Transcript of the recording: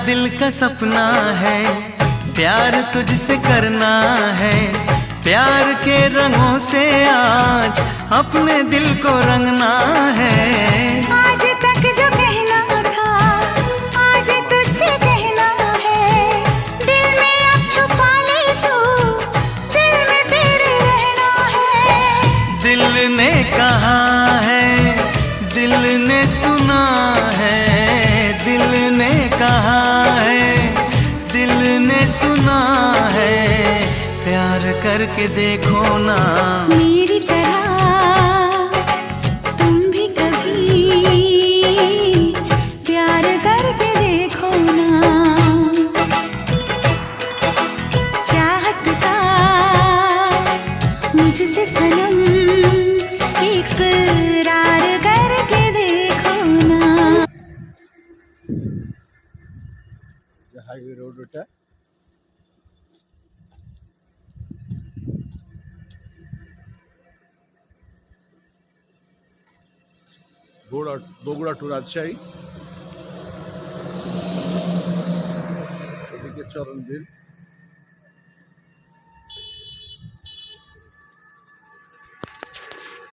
दिल का सपना है, प्यार तुझसे करना है। प्यार के रंगों से आज अपने दिल को रंगना है। आज तक जो कहना था आज तुझसे कहना है। दिल में अब छुपा ले तू, दिल में तेरे रहना है। दिल ने कहा है, दिल ने सुना है। दिल ने कहा है, दिल ने सुना है। प्यार करके देखो ना मेरी तरह तुम भी कभी प्यार करके देखो ना। चाहत का मुझसे सनम इकरार करके देखो ना। हाईवे रोड ওটা বগুড়া টু রাজশাহী, এদিকে চরণবিল।